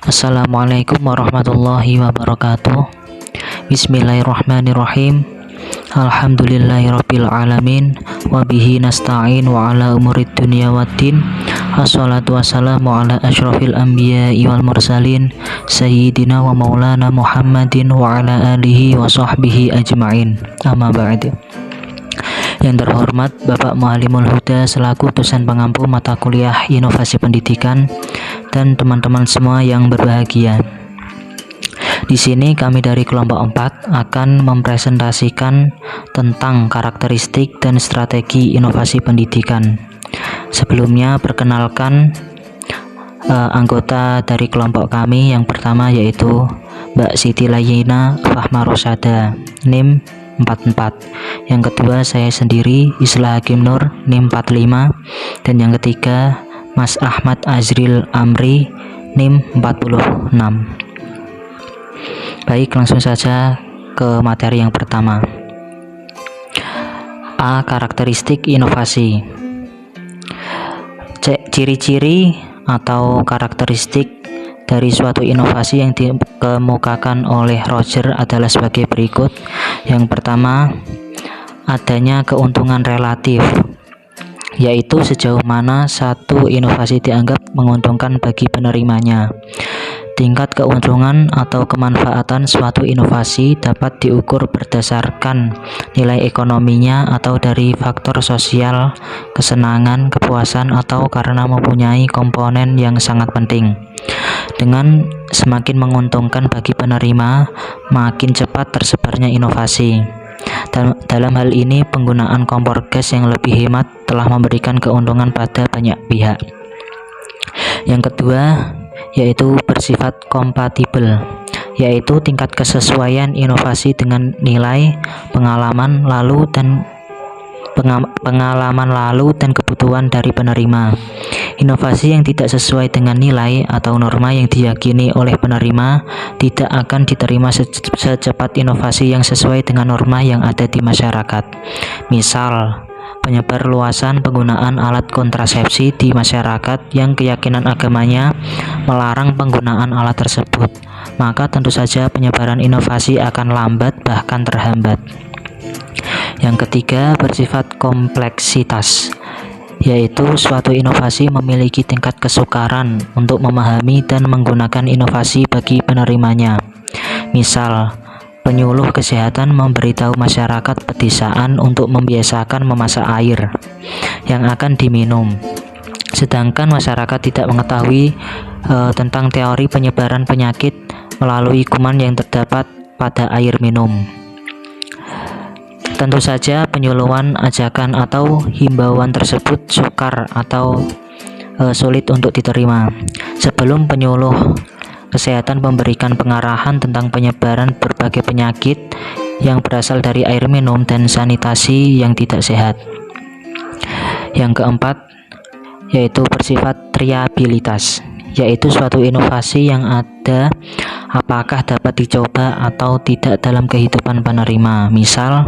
Assalamualaikum warahmatullahi wabarakatuh. Bismillahirrahmanirrahim. Alhamdulillahirabbil alamin wa bihi nasta'in wa ala umurid dunya waddin. Assalatu wassalamu ala asyrafil anbiya'i wal mursalin sayyidina wa maulana Muhammadin wa ala alihi wa sahbihi ajma'in. Amma ba'd. Yang terhormat Bapak Muallimul Huda selaku dosen pengampu mata kuliah Inovasi Pendidikan dan teman-teman semua yang berbahagia. Di sini kami dari kelompok 4 akan mempresentasikan tentang karakteristik dan strategi inovasi pendidikan. Sebelumnya perkenalkan anggota dari kelompok kami. Yang pertama yaitu Mbak Siti Layina Fahma Rosada, NIM 44. Yang kedua saya sendiri Islah Hakim Nur, NIM 45. Dan yang ketiga Mas Ahmad Azril Amri, NIM 46. Baik, langsung saja ke materi yang pertama. A. Karakteristik inovasi. Ciri-ciri atau karakteristik dari suatu inovasi yang dikemukakan oleh Roger adalah sebagai berikut. Yang pertama, adanya keuntungan relatif, yaitu sejauh mana satu inovasi dianggap menguntungkan bagi penerimanya. Tingkat keuntungan atau kemanfaatan suatu inovasi dapat diukur berdasarkan nilai ekonominya atau dari faktor sosial, kesenangan, kepuasan, atau karena mempunyai komponen yang sangat penting. Dengan semakin menguntungkan bagi penerima, makin cepat tersebarnya inovasi. Dalam hal ini, penggunaan kompor gas yang lebih hemat telah memberikan keuntungan pada banyak pihak. Yang kedua, yaitu bersifat kompatibel, yaitu tingkat kesesuaian inovasi dengan nilai, pengalaman lalu dan kebutuhan dari penerima. Inovasi yang tidak sesuai dengan nilai atau norma yang diyakini oleh penerima tidak akan diterima secepat inovasi yang sesuai dengan norma yang ada di masyarakat. Misal, penyebar luasan penggunaan alat kontrasepsi di masyarakat yang keyakinan agamanya melarang penggunaan alat tersebut, maka tentu saja penyebaran inovasi akan lambat bahkan terhambat. Yang ketiga, bersifat kompleksitas, yaitu suatu inovasi memiliki tingkat kesukaran untuk memahami dan menggunakan inovasi bagi penerimanya. Misal, penyuluh kesehatan memberitahu masyarakat pedesaan untuk membiasakan memasak air yang akan diminum, sedangkan masyarakat tidak mengetahui tentang teori penyebaran penyakit melalui kuman yang terdapat pada air minum. Tentu saja penyuluhan, ajakan atau himbauan tersebut sukar atau sulit untuk diterima. Sebelum penyuluh kesehatan memberikan pengarahan tentang penyebaran berbagai penyakit yang berasal dari air minum dan sanitasi yang tidak sehat. Yang keempat, yaitu bersifat triabilitas, yaitu suatu inovasi yang ada apakah dapat dicoba atau tidak dalam kehidupan penerima. Misal,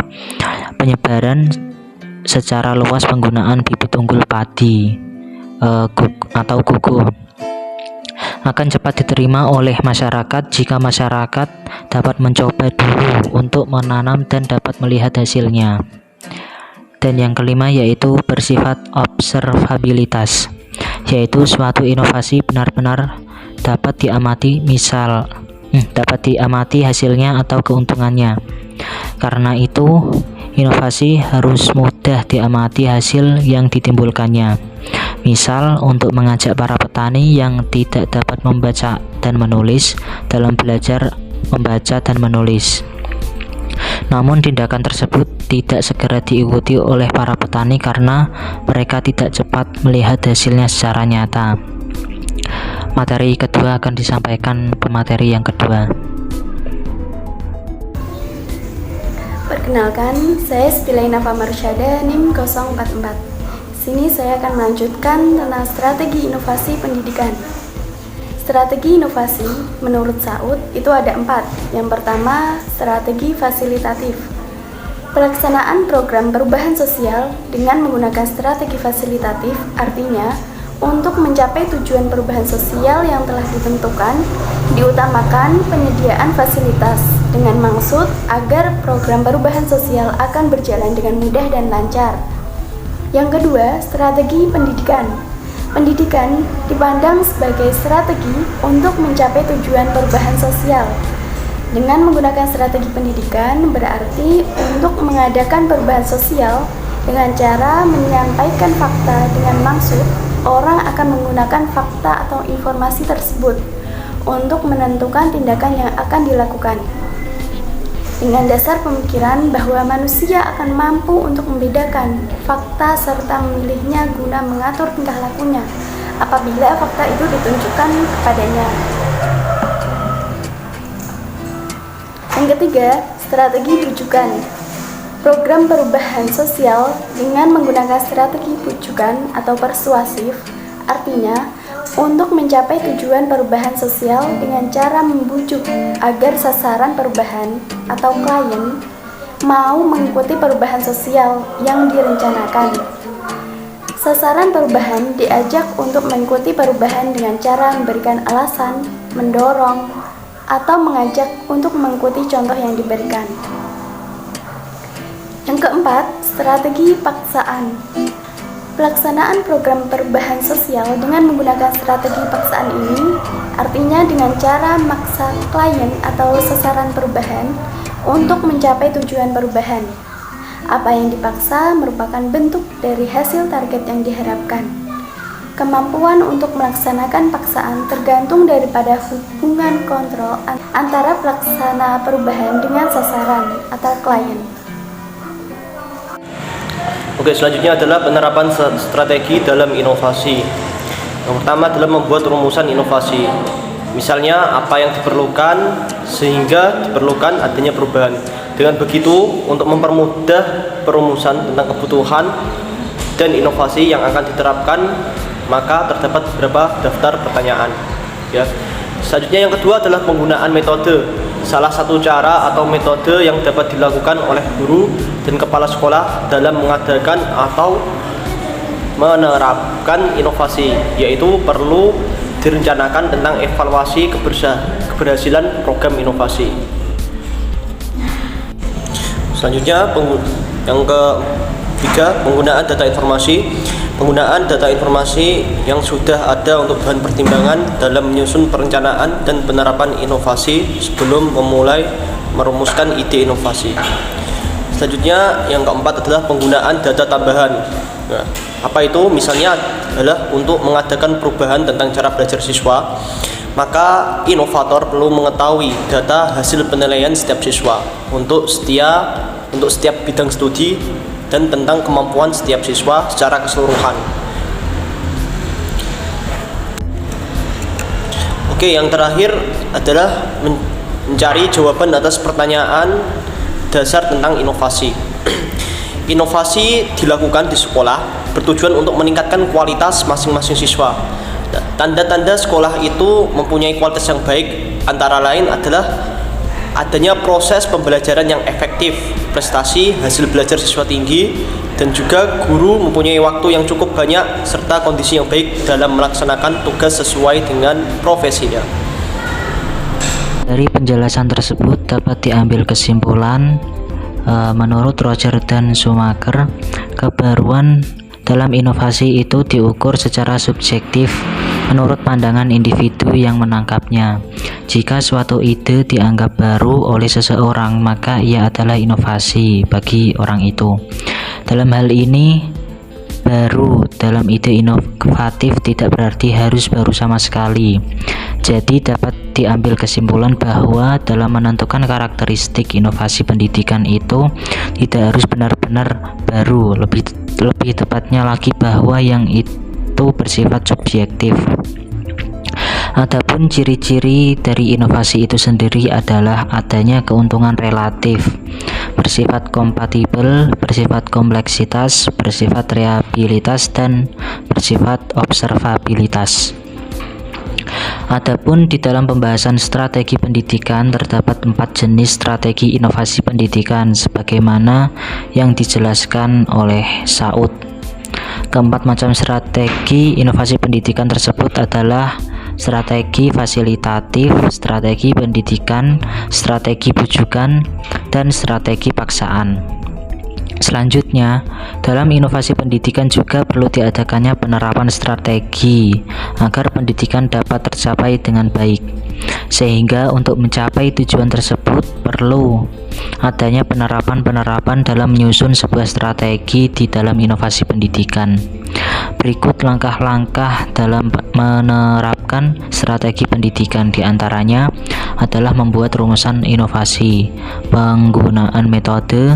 penyebaran secara luas penggunaan bibit unggul padi atau kuku akan cepat diterima oleh masyarakat jika masyarakat dapat mencoba dulu untuk menanam dan dapat melihat hasilnya. Dan yang kelima, yaitu bersifat observabilitas, yaitu suatu inovasi benar-benar dapat diamati hasilnya atau keuntungannya. Karena itu, inovasi harus mudah diamati hasil yang ditimbulkannya. Misal, untuk mengajak para petani yang tidak dapat membaca dan menulis dalam belajar membaca dan menulis. Namun tindakan tersebut tidak segera diikuti oleh para petani karena mereka tidak cepat melihat hasilnya secara nyata. Materi kedua akan disampaikan pemateri yang kedua. Perkenalkan, saya Siti Layina Fahma Rosada, NIM 044. Sini saya akan melanjutkan tentang strategi inovasi pendidikan. Strategi inovasi menurut Saud itu ada 4. Yang pertama, strategi fasilitatif. Pelaksanaan program perubahan sosial dengan menggunakan strategi fasilitatif artinya untuk mencapai tujuan perubahan sosial yang telah ditentukan, diutamakan penyediaan fasilitas dengan maksud agar program perubahan sosial akan berjalan dengan mudah dan lancar. Yang kedua, strategi pendidikan. Pendidikan dipandang sebagai strategi untuk mencapai tujuan perubahan sosial. Dengan menggunakan strategi pendidikan berarti untuk mengadakan perubahan sosial dengan cara menyampaikan fakta dengan maksud orang akan menggunakan fakta atau informasi tersebut untuk menentukan tindakan yang akan dilakukan. Dengan dasar pemikiran bahwa manusia akan mampu untuk membedakan fakta serta memilihnya guna mengatur tingkah lakunya apabila fakta itu ditunjukkan kepadanya. Yang ketiga, strategi rujukan. Program perubahan sosial dengan menggunakan strategi rujukan atau persuasif, artinya untuk mencapai tujuan perubahan sosial dengan cara membujuk agar sasaran perubahan atau klien mau mengikuti perubahan sosial yang direncanakan. Sasaran perubahan diajak untuk mengikuti perubahan dengan cara memberikan alasan, mendorong, atau mengajak untuk mengikuti contoh yang diberikan. Yang keempat, strategi paksaan. Pelaksanaan program perubahan sosial dengan menggunakan strategi paksaan ini artinya dengan cara memaksa klien atau sasaran perubahan untuk mencapai tujuan perubahan. Apa yang dipaksa merupakan bentuk dari hasil target yang diharapkan. Kemampuan untuk melaksanakan paksaan tergantung daripada hubungan kontrol antara pelaksana perubahan dengan sasaran atau klien. Oke, selanjutnya adalah penerapan strategi dalam inovasi. Yang pertama adalah membuat rumusan inovasi. Misalnya apa yang diperlukan sehingga diperlukan adanya perubahan. Dengan begitu, untuk mempermudah perumusan tentang kebutuhan dan inovasi yang akan diterapkan, maka terdapat beberapa daftar pertanyaan. Ya. Selanjutnya yang kedua adalah penggunaan metode. Salah satu cara atau metode yang dapat dilakukan oleh guru dan kepala sekolah dalam mengadakan atau menerapkan inovasi, yaitu perlu direncanakan tentang evaluasi keberhasilan program inovasi. Selanjutnya yang ketiga, penggunaan data informasi. Penggunaan data informasi yang sudah ada untuk bahan pertimbangan dalam menyusun perencanaan dan penerapan inovasi sebelum memulai merumuskan ide inovasi. Selanjutnya yang keempat adalah penggunaan data tambahan. Nah, apa itu? Misalnya adalah untuk mengadakan perubahan tentang cara belajar siswa, maka inovator perlu mengetahui data hasil penilaian setiap siswa untuk setiap bidang studi dan tentang kemampuan setiap siswa secara keseluruhan. Oke, yang terakhir adalah mencari jawaban atas pertanyaan dasar tentang inovasi. Inovasi dilakukan di sekolah bertujuan untuk meningkatkan kualitas masing-masing siswa. Tanda-tanda sekolah itu mempunyai kualitas yang baik antara lain adalah adanya proses pembelajaran yang efektif, prestasi hasil belajar siswa tinggi, dan juga guru mempunyai waktu yang cukup banyak serta kondisi yang baik dalam melaksanakan tugas sesuai dengan profesinya. Dari penjelasan tersebut dapat diambil kesimpulan, menurut Roger dan Schumacher, kebaruan dalam inovasi itu diukur secara subjektif menurut pandangan individu yang menangkapnya. Jika suatu ide dianggap baru oleh seseorang, maka ia adalah inovasi bagi orang itu. Dalam hal ini, baru dalam ide inovatif tidak berarti harus baru sama sekali. Jadi dapat diambil kesimpulan bahwa dalam menentukan karakteristik inovasi pendidikan itu tidak harus benar-benar baru, lebih tepatnya lagi bahwa yang itu bersifat subjektif. Adapun ciri-ciri dari inovasi itu sendiri adalah adanya keuntungan relatif, bersifat kompatibel, bersifat kompleksitas, bersifat reliabilitas, dan bersifat observabilitas. Adapun di dalam pembahasan strategi pendidikan terdapat 4 jenis strategi inovasi pendidikan sebagaimana yang dijelaskan oleh Saud. Keempat macam strategi inovasi pendidikan tersebut adalah strategi fasilitatif, strategi pendidikan, strategi bujukan, dan strategi paksaan. Selanjutnya, dalam inovasi pendidikan juga perlu diadakannya penerapan strategi agar pendidikan dapat tercapai dengan baik. Sehingga untuk mencapai tujuan tersebut perlu adanya penerapan dalam menyusun sebuah strategi di dalam inovasi pendidikan. Berikut langkah-langkah dalam menerapkan strategi pendidikan, diantaranya adalah membuat rumusan inovasi, penggunaan metode,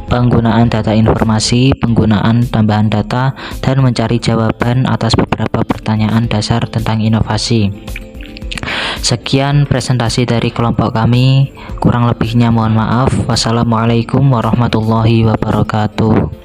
penggunaan data informasi, penggunaan tambahan data, dan mencari jawaban atas beberapa pertanyaan dasar tentang inovasi. Sekian presentasi dari kelompok kami, kurang lebihnya mohon maaf. Wassalamualaikum warahmatullahi wabarakatuh.